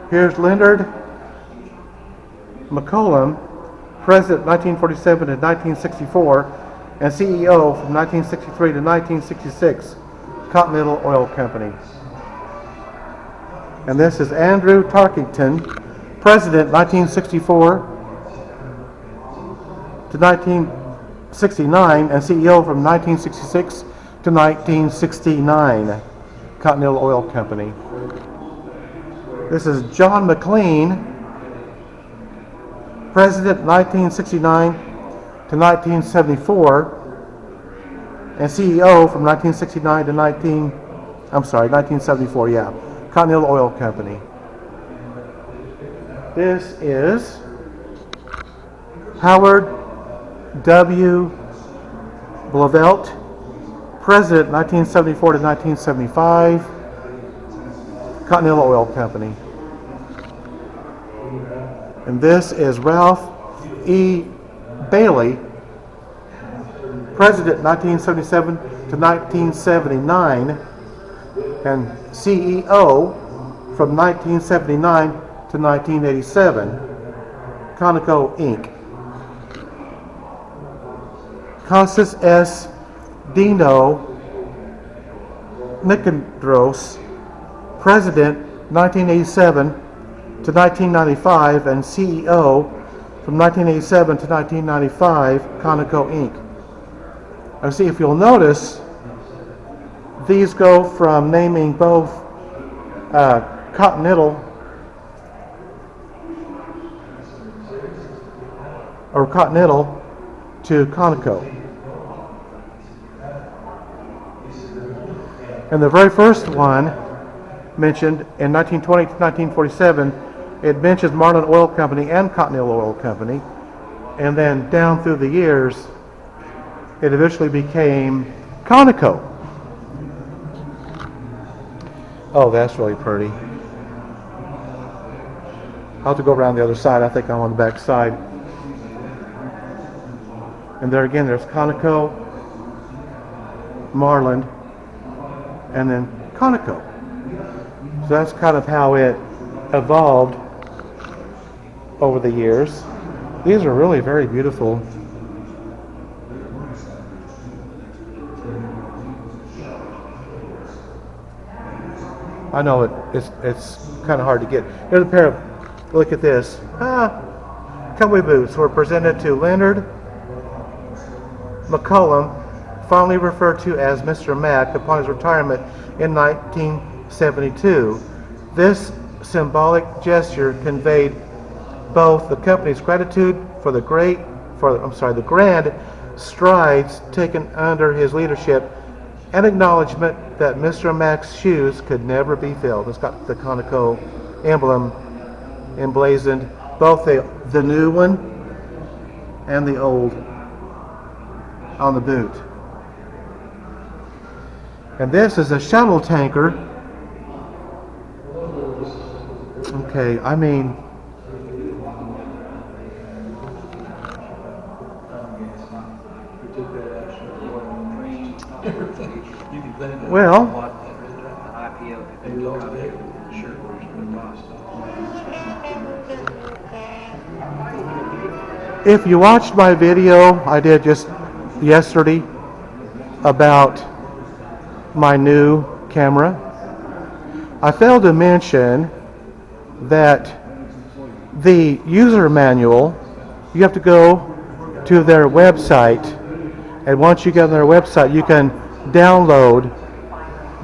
Here's Leonard McCollum, President 1947 to 1964, and CEO from 1963 to 1966, Continental Oil Company. And this is Andrew Tarkington, President 1964 to 1969, and CEO from 1966 to 1969, Continental Oil Company. This is John McLean, President 1969 to 1974, and CEO from 1969 to 1974, yeah, Continental Oil Company. This is Howard W. Blavelt, President 1974 to 1975, Continental Oil Company. And this is Ralph E. Bailey, President 1977 to 1979, and CEO from 1979 to 1987, Conoco Inc. Constance S. Dino Nicandros, President 1987 to 1995 and CEO from 1987 to 1995, Conoco Inc. And see, if you'll notice, these go from naming both Continental to Conoco. And the very first one mentioned in 1920 to 1947, it mentions Marlin Oil Company and Continental Oil Company. And then down through the years, it eventually became Conoco. Oh, that's really pretty. I'll have to go around the other side. I think I'm on the back side. And there again, there's conoco, Marlin, and then conoco. So that's kind of how it evolved over the years. These are really very beautiful. I know it's kind of hard to get. Here's a pair of, look at this. Cowboy boots were presented to Leonard McCullum, fondly referred to as Mr. Mac, upon his retirement in 1972. This symbolic gesture conveyed both the company's gratitude for the grand strides taken under his leadership and acknowledgement that Mr. Mac's shoes could never be filled. It's got the Conoco emblem emblazoned, both the new one and the old on the boot. And this is a shuttle tanker. Okay, I mean, well, if you watched my video I did just yesterday about my new camera, I failed to mention that the user manual, you have to go to their website, and once you get on their website you can download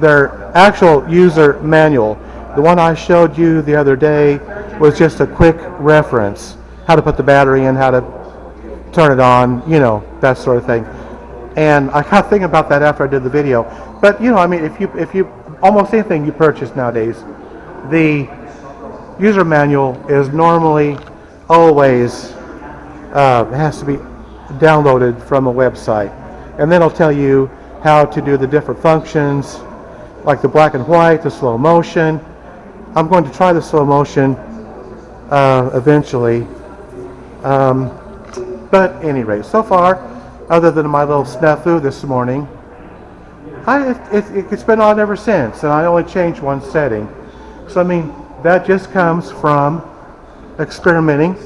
their actual user manual. The one I showed you the other day was just a quick reference, how to put the battery in, how to turn it on, you know, that sort of thing. And I got thinking about that after I did the video. But you know, I mean, if you almost anything you purchase nowadays, the user manual is normally always has to be downloaded from a website, and then it'll tell you how to do the different functions, like the black and white, the slow motion. I'm going to try the slow motion eventually. But at any rate, so far, other than my little snafu this morning, it's been on ever since, and I only changed one setting. So I mean, that just comes from experimenting.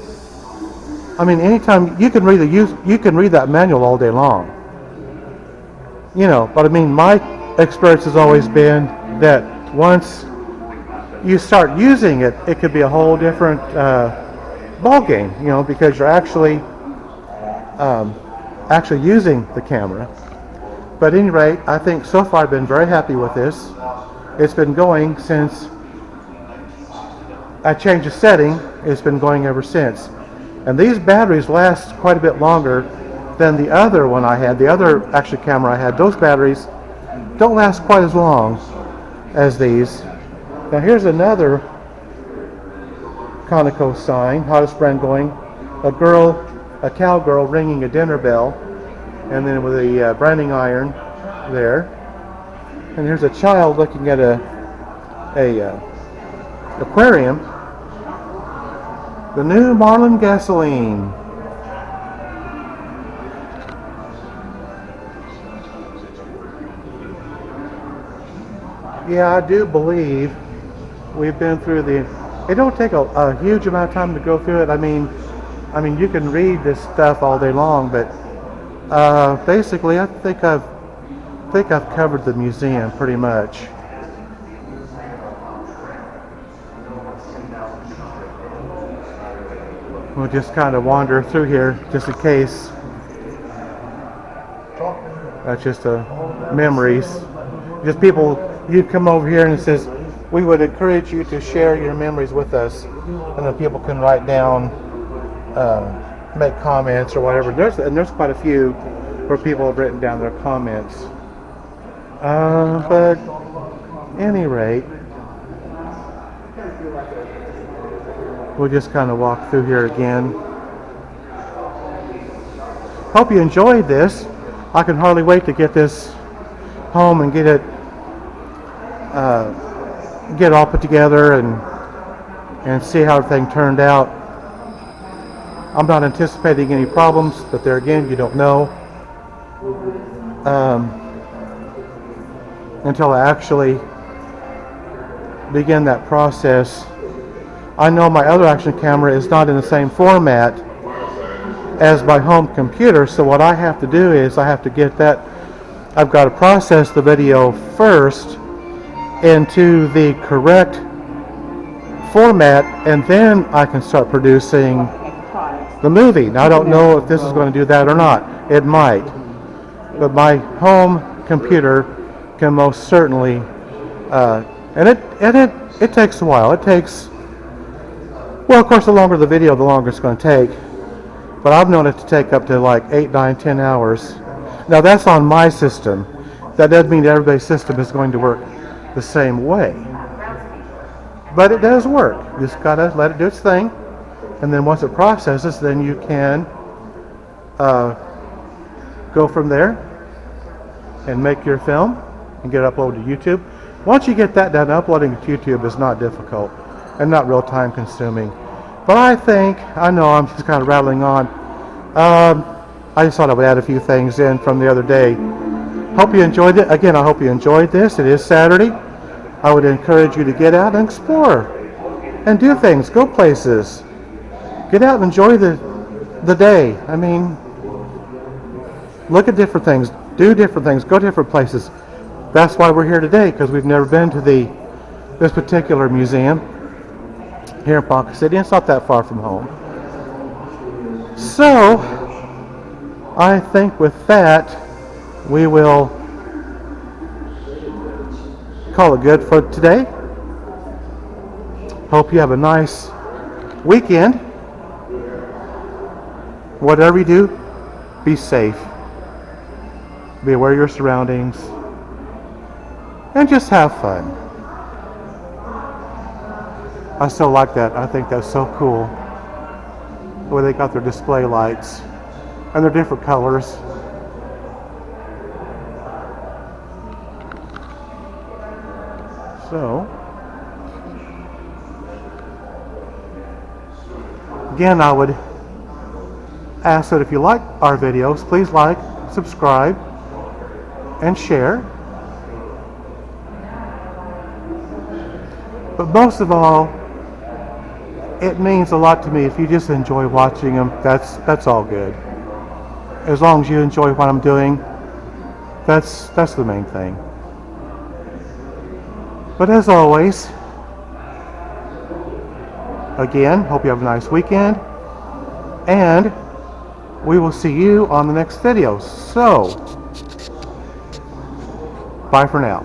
I mean, anytime you can read that manual all day long, you know. But I mean, my experience has always been that once you start using it, it could be a whole different ball game, you know, because you're actually using the camera. But at any rate, I think so far I've been very happy with this. It's been going since I changed the setting. It's been going ever since. And these batteries last quite a bit longer than the other one I had. The other actually camera I had, those batteries don't last quite as long as these. Now here's another Conoco sign, hottest brand going. A cowgirl ringing a dinner bell, and then with a branding iron there. And here's a child looking at a aquarium. The new Marlin gasoline. Yeah, I do believe we've been through it don't take a huge amount of time to go through it. I mean, you can read this stuff all day long, but basically, I think I've covered the museum pretty much. We'll just kind of wander through here, just in case. That's just memories. Just people, you come over here and it says, we would encourage you to share your memories with us, and then people can write down, make comments or whatever. There's quite a few where people have written down their comments. But at any rate, we'll just kind of walk through here again. Hope you enjoyed this. I can hardly wait to get this home and get it get it all put together and see how everything turned out. I'm not anticipating any problems, but there again, you don't know until I actually begin that process. I know my other action camera is not in the same format as my home computer, so what I have to do is I have to get that, I've got to process the video first into the correct format, and then I can start producing the movie. Now I don't know if this is going to do that or not. It might, but my home computer can most certainly, and it takes a while. It takes, well, of course, the longer the video, the longer it's going to take. But I've known it to take up to like 8, 9, 10 hours. Now that's on my system. That doesn't mean that everybody's system is going to work the same way. But it does work. You just gotta let it do its thing. And then once it processes, then you can go from there and make your film and get it uploaded to YouTube. Once you get that done, uploading to YouTube is not difficult and not real time consuming. But I know I'm just kind of rattling on. I just thought I would add a few things in from the other day. Hope you enjoyed it. Again, I hope you enjoyed this. It is Saturday. I would encourage you to get out and explore and do things, go places. Get out and enjoy the day. I mean, look at different things, do different things, go different places. That's why we're here today, because we've never been to this particular museum here in Ponca City. It's not that far from home. So, I think with that, we will call it good for today. Hope you have a nice weekend. Whatever you do, be safe. Be aware of your surroundings. And just have fun. I still like that. I think that's so cool. The way they got their display lights. And they're different colors. So, again, I would ask that if you like our videos, please like, subscribe, and share. But most of all, it means a lot to me if you just enjoy watching them. That's all good. As long as you enjoy what I'm doing, that's the main thing. But as always, again, hope you have a nice weekend, and we will see you on the next video. So, bye for now.